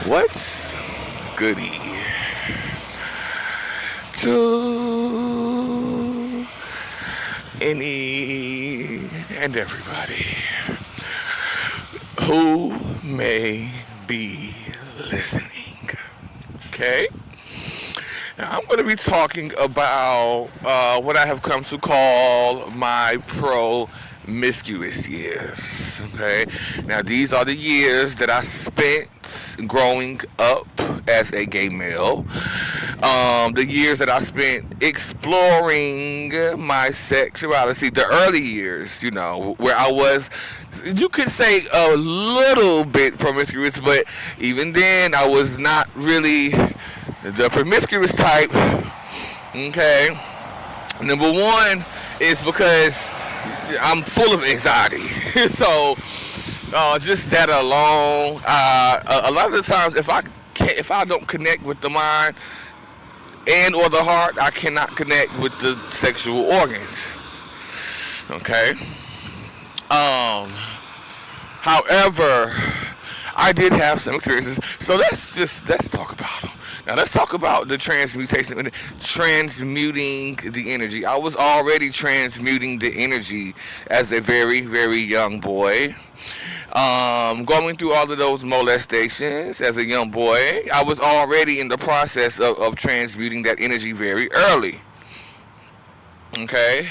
What's goody to any and everybody who may be listening? Okay? Now, I'm going to be talking about what I have come to call my promiscuous years. Okay? Now, these are the years that I spent growing up as a gay male. The years that I spent exploring my sexuality, the early years, where I was, you could say, a little bit promiscuous, but even then, I was not really the promiscuous type. Okay. Number one is because I'm full of anxiety. So, just that alone, a lot of the times, if I don't connect with the mind and or the heart, I cannot connect with the sexual organs. Okay. However, I did have some experiences. So let's talk about them. Now let's talk about the transmutation, transmuting the energy. I was already transmuting the energy as a very, very young boy. Going through all of those molestations as a young boy, I was already in the process of transmuting that energy very early. Okay?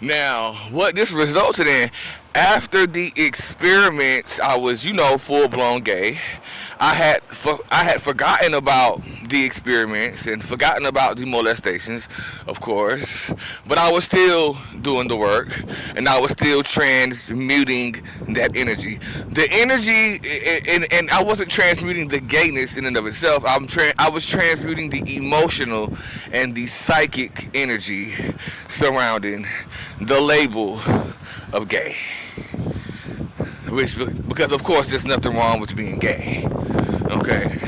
Now, what this resulted in, after the experiments, I was, full blown gay. I had forgotten about the experiments and forgotten about the molestations, of course, but I was still doing the work and I was still transmuting that energy. The energy, and I wasn't transmuting the gayness in and of itself. I was transmuting the emotional and the psychic energy surrounding the label of gay. Because of course there's nothing wrong with being gay. Okay.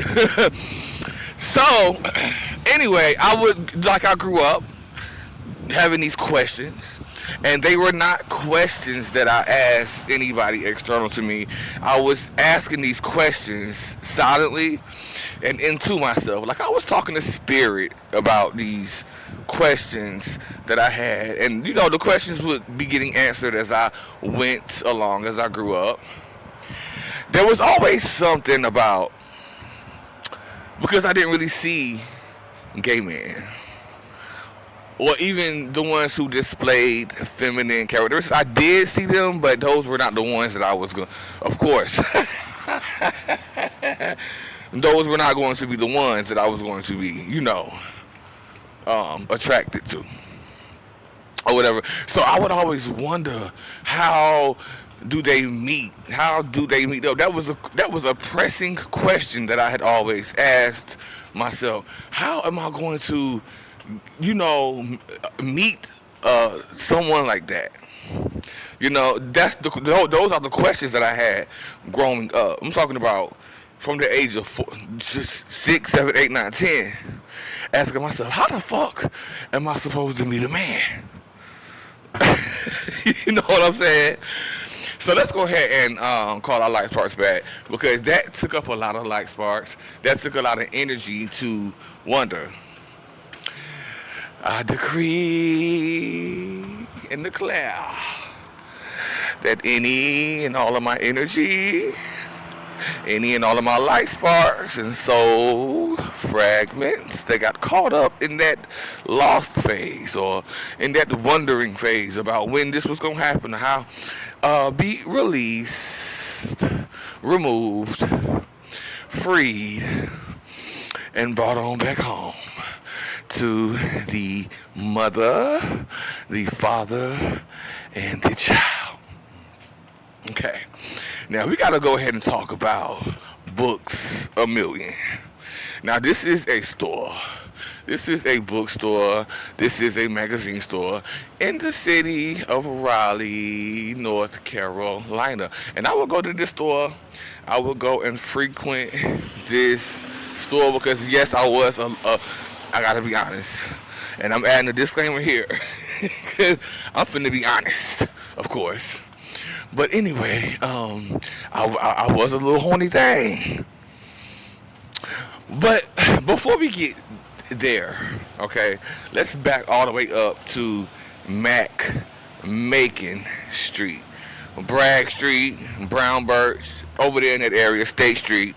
So, anyway, I grew up having these questions, and they were not questions that I asked anybody external to me. I was asking these questions silently and into myself. Like I was talking to spirit about these questions that I had. And, the questions would be getting answered as I went along, as I grew up. There was always something about, because I didn't really see gay men, or even the ones who displayed feminine characteristics. I did see them, but those were not the ones that I was going, of course. Those were not going to be the ones that I was going to be, attracted to, or whatever. So I would always wonder, how do they meet? How do they meet up? That was a pressing question that I had always asked myself. How am I going to, meet someone like that? Those are the questions that I had growing up. I'm talking about from the age of 6, 7, 8, 9, 10, asking myself, how the fuck am I supposed to meet a man? You know what I'm saying? So let's go ahead and call our light sparks back, because that took up a lot of light sparks. That took a lot of energy to wonder. I decree and declare that any and all of my energy, any and all of my light sparks and soul fragments that got caught up in that lost phase, or in that wondering phase about when this was going to happen, or how, be released, removed, freed, and brought on back home to the mother, the father, and the child. Okay. Now we gotta go ahead and talk about Books A Million. Now this is a store. This is a bookstore. This is a magazine store in the city of Raleigh, North Carolina. And I will go to this store. I will go and frequent this store because, yes, I gotta be honest. And I'm adding a disclaimer here. I'm finna be honest, of course. But anyway, I was a little horny thing. But before we get there, okay, let's back all the way up to Macon Street, Bragg Street, Brown Birch, over there in that area, State Street.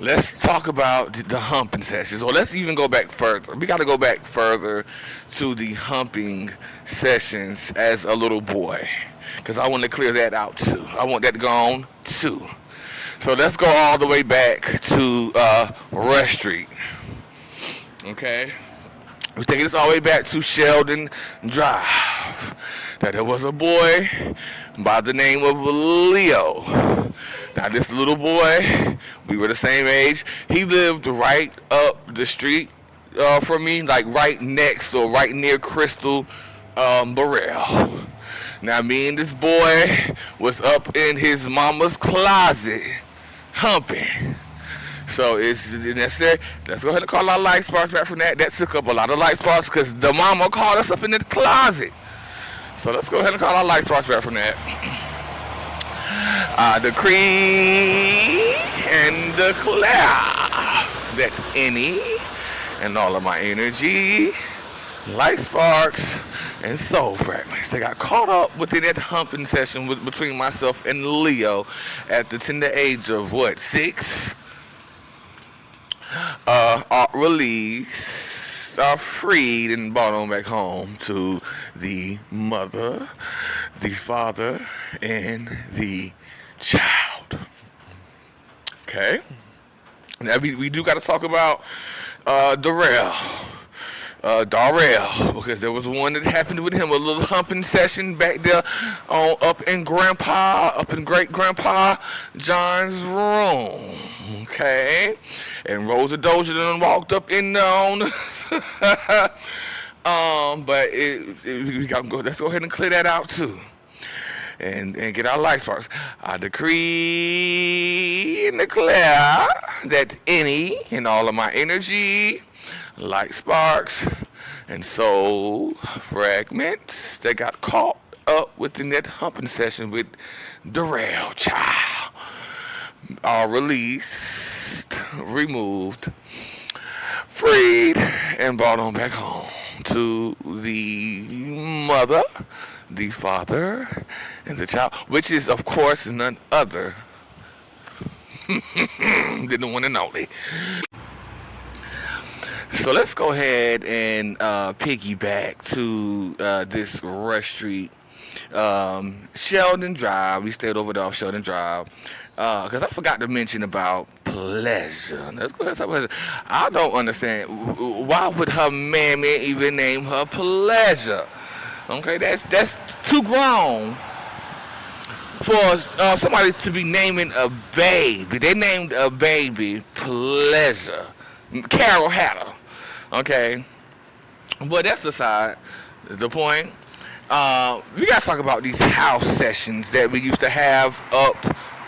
Let's talk about the humping sessions, or let's even go back further. We got to go back further to the humping sessions as a little boy, because I want to clear that out too. I want that gone too. So let's go all the way back to Rush Street. Okay, we're taking this all the way back to Sheldon Drive. That there was a boy by the name of Leo. Now this little boy, we were the same age. He lived right up the street from me, like right next or right near Crystal Burrell. Now me and this boy was up in his mama's closet humping. So it's necessary. Let's go ahead and call our light sparks back from that. That took up a lot of light sparks because the mama called us up in the closet. So let's go ahead and call our light sparks back from that. I decree and declare that any and all of my energy, light sparks, and soul fragments, they got caught up within that humping session between myself and Leo at the tender age of what, 6? Are released, are freed, and brought on back home to the mother, the father, and the child. Okay? Now we do got to talk about Darrell, because there was one that happened with him, a little humping session back there up in great grandpa John's room. Okay, and Rosa Doja done walked up in there on but we got to go. Let's go ahead and clear that out too. And get our light sparks. I decree and declare that any and all of my energy, light sparks, and soul fragments that got caught up within that humping session with Darrell child are released, removed, freed, and brought on back home to the mother, the father, and the child, which is, of course, none other than the one and only. So let's go ahead and piggyback to this Rush Street, Sheldon Drive. We stayed over there off Sheldon Drive because I forgot to mention about pleasure. Let's go ahead and talk about pleasure. I don't understand why would her mammy even name her Pleasure. Okay, that's too grown for somebody to be naming a baby. They named a baby Pleasure. Carol Hatter. Okay, but that's aside the point. We gotta talk about these house sessions that we used to have up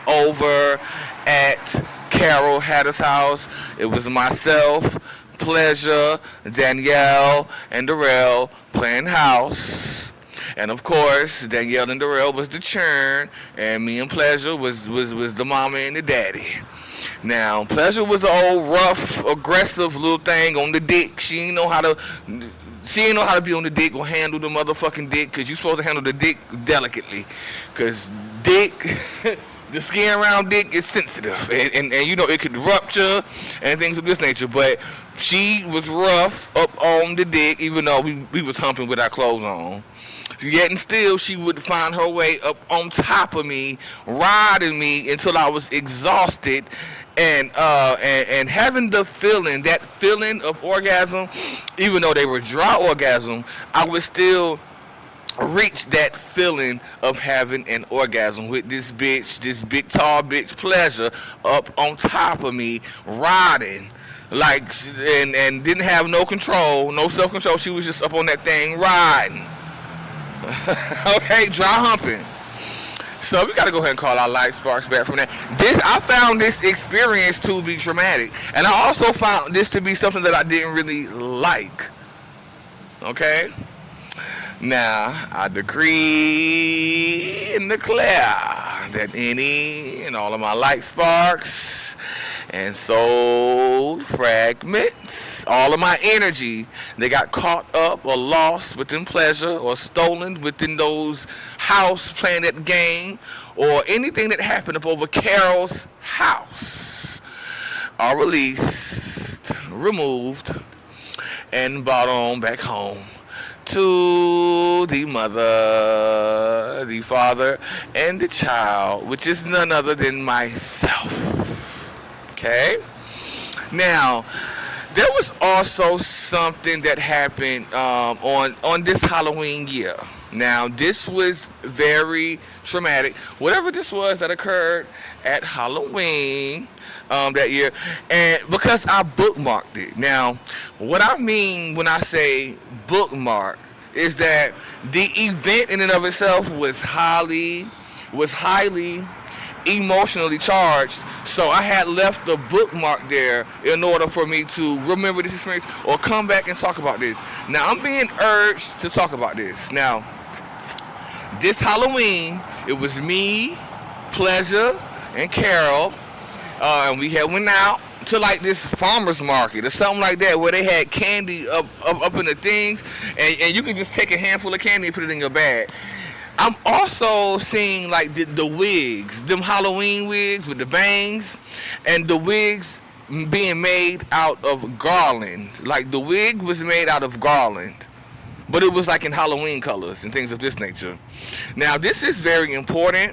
over at Carol Hatter's house. It was myself, Pleasure, Danielle, and Darrell playing house. And of course, Danielle and Darrell was the churn, and me and Pleasure was the mama and the daddy. Now, Pleasure was an old, rough, aggressive little thing on the dick. She ain't know how to be on the dick or handle the motherfucking dick, because you supposed to handle the dick delicately. Because dick, the skin around dick is sensitive. And you know, it could rupture and things of this nature. But she was rough up on the dick, even though we was humping with our clothes on. Yet and still, she would find her way up on top of me, riding me until I was exhausted, and having that feeling of orgasm, even though they were dry orgasm, I would still reach that feeling of having an orgasm with this big tall bitch Pleasure up on top of me, riding. Like, and didn't have no control, no self-control. She was just up on that thing riding. Okay, dry humping. So we gotta go ahead and call our light sparks back from that. I found this experience to be traumatic, and I also found this to be something that I didn't really like. Okay. Now I decree and declare that any and all of my light sparks and soul fragments. All of my energy, they got caught up or lost within pleasure or stolen within those house playing that game or anything that happened up over Carol's house are released, removed, and brought on back home to the mother, the father, and the child, which is none other than myself. Okay? Now, there was also something that happened on this Halloween year. Now, this was very traumatic. Whatever this was that occurred at Halloween that year, and because I bookmarked it. Now, what I mean when I say bookmark is that the event in and of itself was highly emotionally charged, so I had left the bookmark there in order for me to remember this experience or come back and talk about this. Now, I'm being urged to talk about this. Now, this Halloween, it was me, Pleasure, and Carol, and we had went out to like this farmer's market or something like that where they had candy up in the things, and you can just take a handful of candy and put it in your bag. I'm also seeing like the wigs, them Halloween wigs with the bangs, and the wigs being made out of garland. Like the wig was made out of garland, but it was like in Halloween colors and things of this nature. Now, this is very important.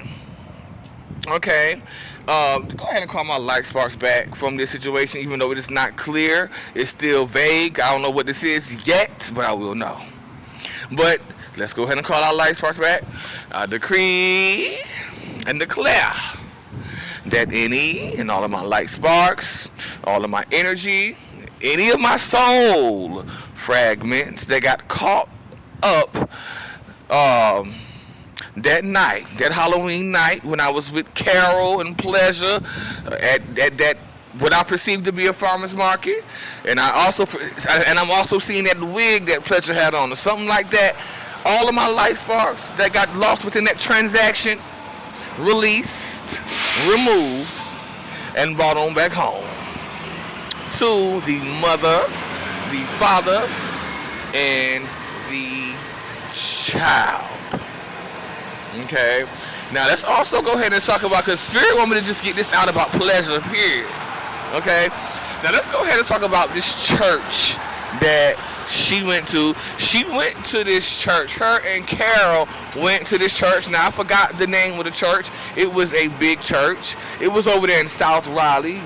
Okay, go ahead and call my light sparks back from this situation, even though it is not clear. It's still vague. I don't know what this is yet, but I will know. But let's go ahead and call our light sparks back. I decree and declare that any and all of my light sparks, all of my energy, any of my soul fragments that got caught up that night, that Halloween night when I was with Carol and Pleasure at that what I perceived to be a farmer's market, and I'm also seeing that wig that Pleasure had on or something like that. All of my light sparks that got lost within that transaction, released, removed, and brought on back home to the mother, the father, and the child. Okay, now let's also go ahead and talk about, because Spirit want me to just get this out about Pleasure, period. Okay, now let's go ahead and talk about this church that she went to. She went to this church. Her and Carol went to this church. Now, I forgot the name of the church. It was a big church. It was over there in South Raleigh.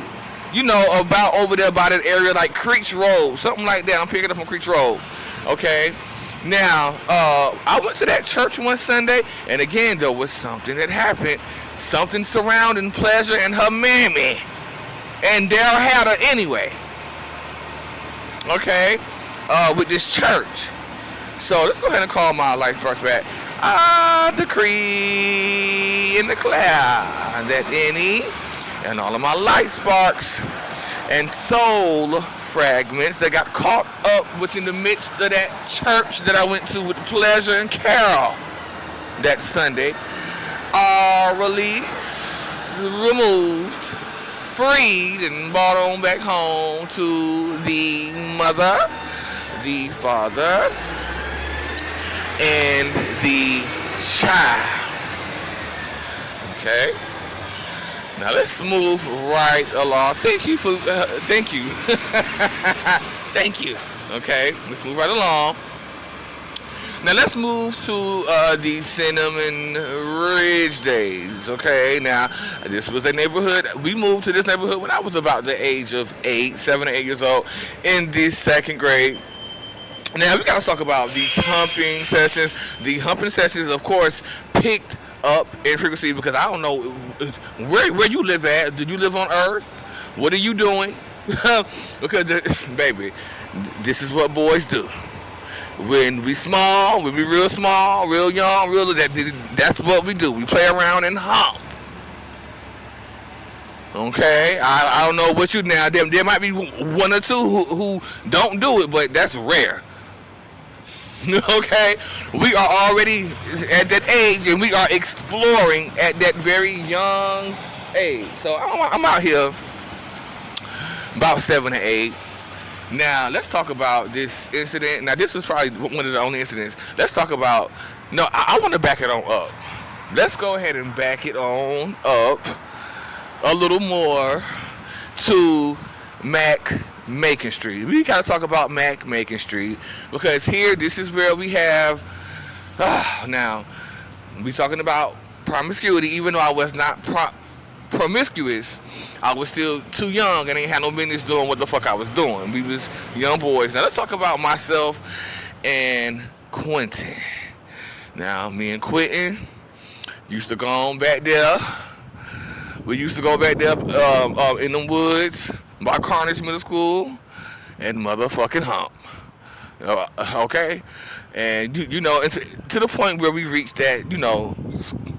You know, about over there by that area like Creech Road, something like that. I'm picking up on Creech Road. Okay. Now, I went to that church one Sunday, and again, there was something that happened. Something surrounding Pleasure and her mammy. And Daryl had her anyway. Okay? With this church. So, let's go ahead and call my life first back. I decree and declare that any and all of my light sparks and soul fragments that got caught up within the midst of that church that I went to with Pleasure and Carol that Sunday are released, removed, freed, and brought on back home to the mother, the father, and the child. Okay? Now let's move right along. Thank you. Thank you. Okay, let's move right along. Now let's move to the Cinnamon Ridge days. Okay, now this was a neighborhood. We moved to this neighborhood when I was about the age of 7 or 8 years old, in the second grade. Now we gotta talk about the humping sessions. The humping sessions, of course, picked up in frequency because I don't know where you live at. Did you live on Earth? What are you doing? Because baby, this is what boys do. When we small, when we real small, real young, that's what we do. We play around and hump. Okay, I don't know what you now. There might be one or two who don't do it, but that's rare. Okay, we are already at that age, and we are exploring at that very young age. So I'm out here about 7 or 8. Now let's talk about this incident. Now this was probably one of the only incidents. Let's talk about. No, I want to back it on up. Let's go ahead and back it on up a little more to Mac Macon Street. We gotta talk about Mac Macon Street because here, this is where we have. Now, we talking about promiscuity. Even though I was not promiscuous, I was still too young and ain't had no business doing what the fuck I was doing. We was young boys. Now let's talk about myself and Quentin. Now, me and Quentin used to go on back there. We used to go back there in the woods by Carnage Middle School and motherfucking hump. Okay? And, you know, it's to the point where we reached that, you know,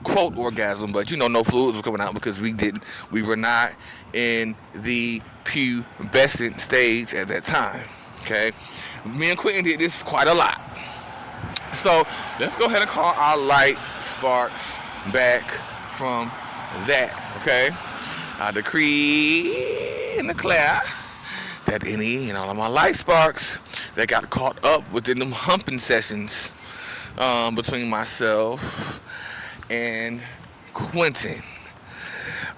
quote orgasm, but, you know, no fluids were coming out because we were not in the pubescent stage at that time. Okay? Me and Quentin did this quite a lot. So, let's go ahead and call our light sparks back from that, okay? I decree and declare that any and all of my light sparks that got caught up within them humping sessions between myself and Quentin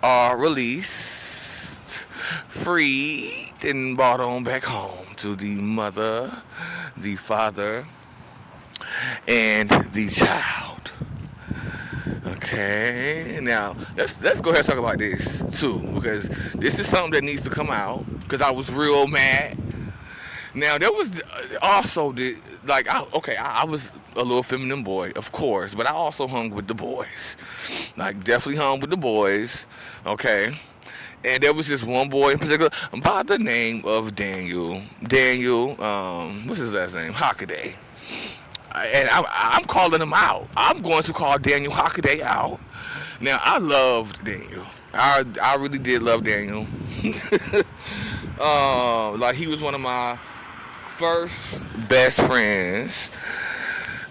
are released, freed, and brought on back home to the mother, the father, and the child. Okay, now let's go ahead and talk about this too, because this is something that needs to come out. Because I was real mad. Now there was also I was a little feminine boy, of course, but I also hung with the boys, like definitely hung with the boys. Okay, and there was this one boy in particular by the name of Daniel. What's his last name? Hockaday. And I'm calling him out. I'm going to call Daniel Hockaday out. Now, I loved Daniel. I really did love Daniel. Like, he was one of my first best friends.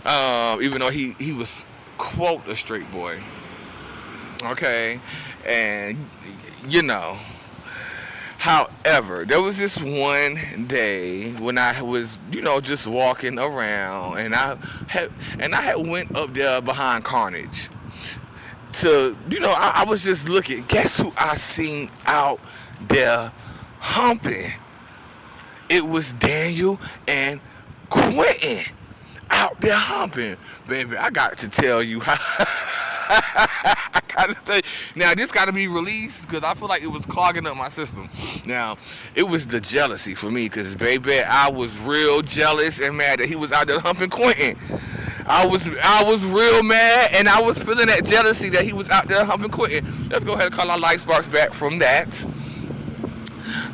Even though he was, quote, a straight boy. Okay? And, you know. However, there was this one day when I was, you know, just walking around, and I had went up there behind Carnage to, you know, I was just looking. Guess who I seen out there humping? It was Daniel and Quentin out there humping. Baby, I got to tell you how. I gotta say, now this gotta be released because I feel like it was clogging up my system. Now, it was the jealousy for me because, baby, I was real jealous and mad that he was out there humping Quentin. I was real mad, and I was feeling that jealousy that he was out there humping Quentin. Let's go ahead and call our light sparks back from that.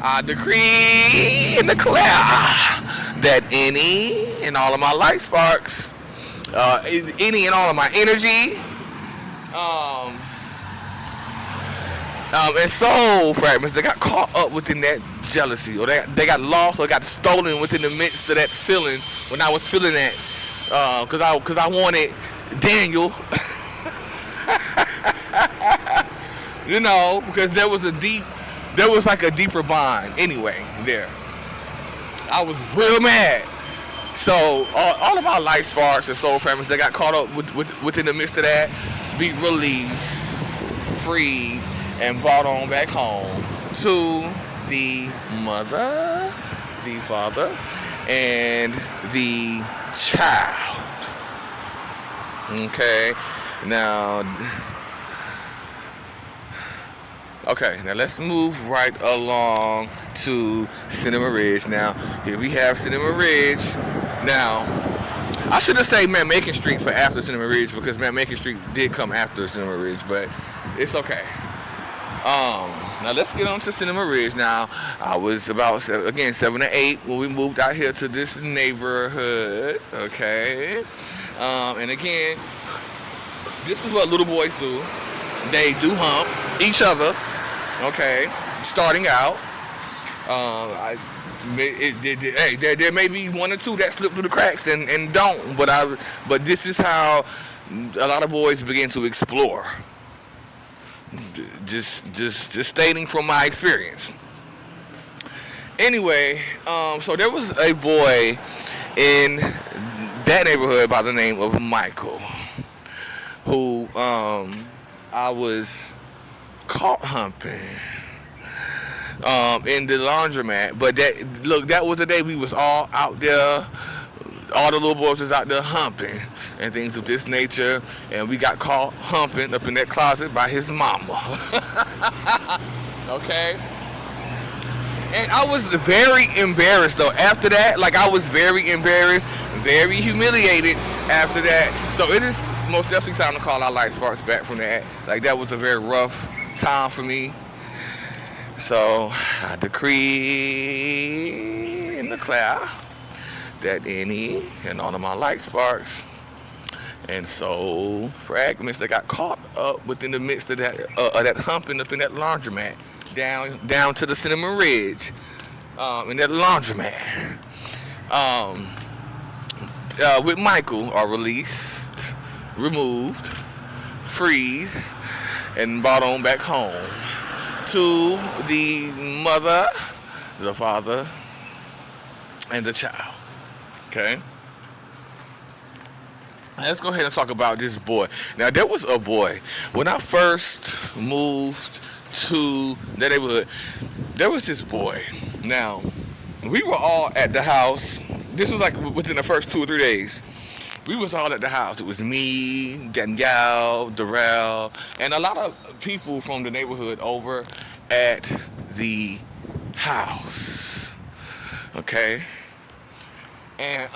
I decree and declare that any and all of my light sparks, any and all of my energy, and soul fragments that got caught up within that jealousy, or they got lost or got stolen within the midst of that feeling when I was feeling that, because I wanted Daniel, you know, because there was like a deeper bond anyway there. I was real mad. So all of our light sparks and soul fragments that got caught up within the midst of that be released, freed, and brought on back home to the mother, the father, and the child. Okay, now let's move right along to Cinema Ridge. Now, here we have Cinema Ridge. Now, I should have said Matt Macon Street for after Cinema Ridge because Matt Macon Street did come after Cinema Ridge, but it's okay. Now let's get on to Cinema Ridge. Now, I was about, again, 7 or 8 when we moved out here to this neighborhood, okay? And again, this is what little boys do. They do hump each other, okay, starting out. There may be one or two that slip through the cracks and don't, but this is how a lot of boys begin to explore. Just stating from my experience. Anyway, so there was a boy in that neighborhood by the name of Michael, who I was caught humping in the laundromat. But that was the day we was all out there. All the little boys was out there humping and things of this nature, and we got caught humping up in that closet by his mama. Okay. And I was very embarrassed though after that. Like, I was very embarrassed, very humiliated after that. So it is most definitely time to call our light sparks back from that. Like, that was a very rough time for me. So I decree and declare that any and all of my light sparks and soul fragments that got caught up within the midst of that humping up in that laundromat, down to the Cinnamon Ridge, in that laundromat, with Michael, are released, removed, freed, and brought on back home to the mother, the father, and the child. Okay? Let's go ahead and talk about this boy. Now, there was a boy. When I first moved to that neighborhood, there was this boy. Now, we were all at the house. This was like within the first 2 or 3 days. We was all at the house. It was me, Danielle, Darrell, and a lot of people from the neighborhood over at the house. Okay? And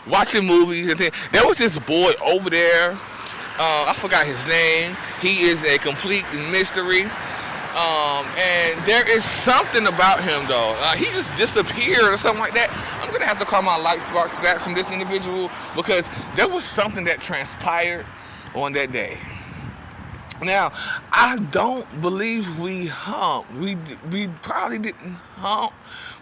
watching movies and things. There was this boy over there. I forgot his name. He is a complete mystery. And there is something about him though. He just disappeared or something like that. I'm gonna have to call my light sparks back from this individual because there was something that transpired on that day. Now, I don't believe we humped. We probably didn't hump,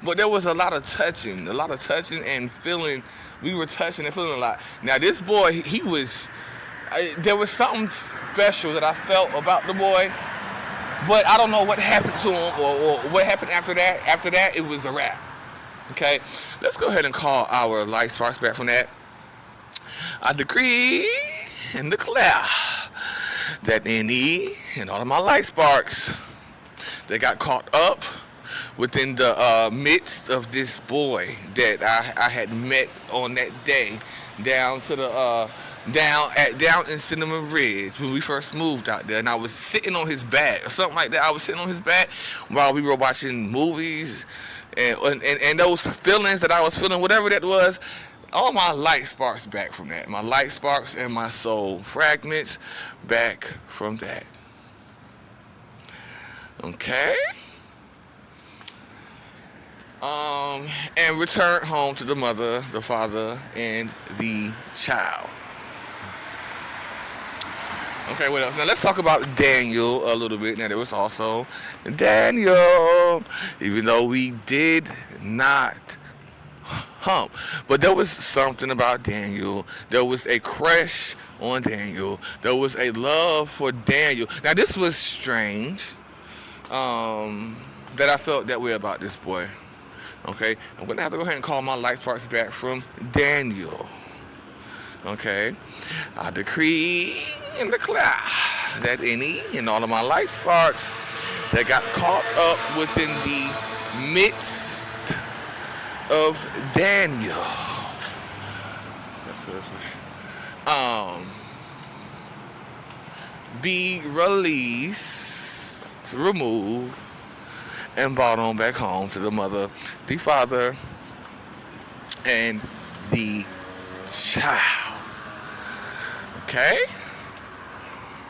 but there was a lot of touching and feeling. We were touching and feeling a lot. Now, this boy, he was. There was something special that I felt about the boy, but I don't know what happened to him or what happened after that. After that, it was a wrap. Okay, let's go ahead and call our light sparks back from that. I decree and declare that any and all of my light sparks that got caught up within the midst of this boy that I had met on that day down to the down in Cinnamon Ridge when we first moved out there, and I was sitting on his back or something like that. I was sitting on his back while we were watching movies, and those feelings that I was feeling, whatever that was. All my light sparks back from that. My light sparks and my soul fragments back from that. Okay? And returned home to the mother, the father, and the child. Okay, what else? Now let's talk about Daniel a little bit. Now there was also Daniel, even though we did not hump, but there was something about Daniel. There was a crush on Daniel. There was a love for Daniel. Now this was strange, that I felt that way about this boy. Okay, I'm gonna have to go ahead and call my light sparks back from Daniel. Okay, I decree and declare that any and all of my light sparks that got caught up within the midst of Daniel, be released, removed, and brought on back home to the mother, the father, and the child. Okay?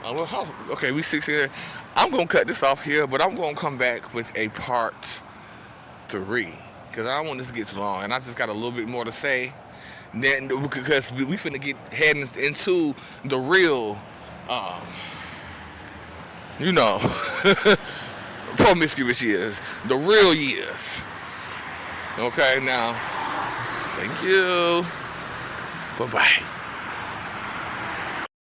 Okay, we 6 here. I'm going to cut this off here, but I'm going to come back with a part 3. Because I don't want this to get too long. And I just got a little bit more to say. Then, because we finna get heading into the real, promiscuous years. The real years. Okay, now, thank you. Bye-bye.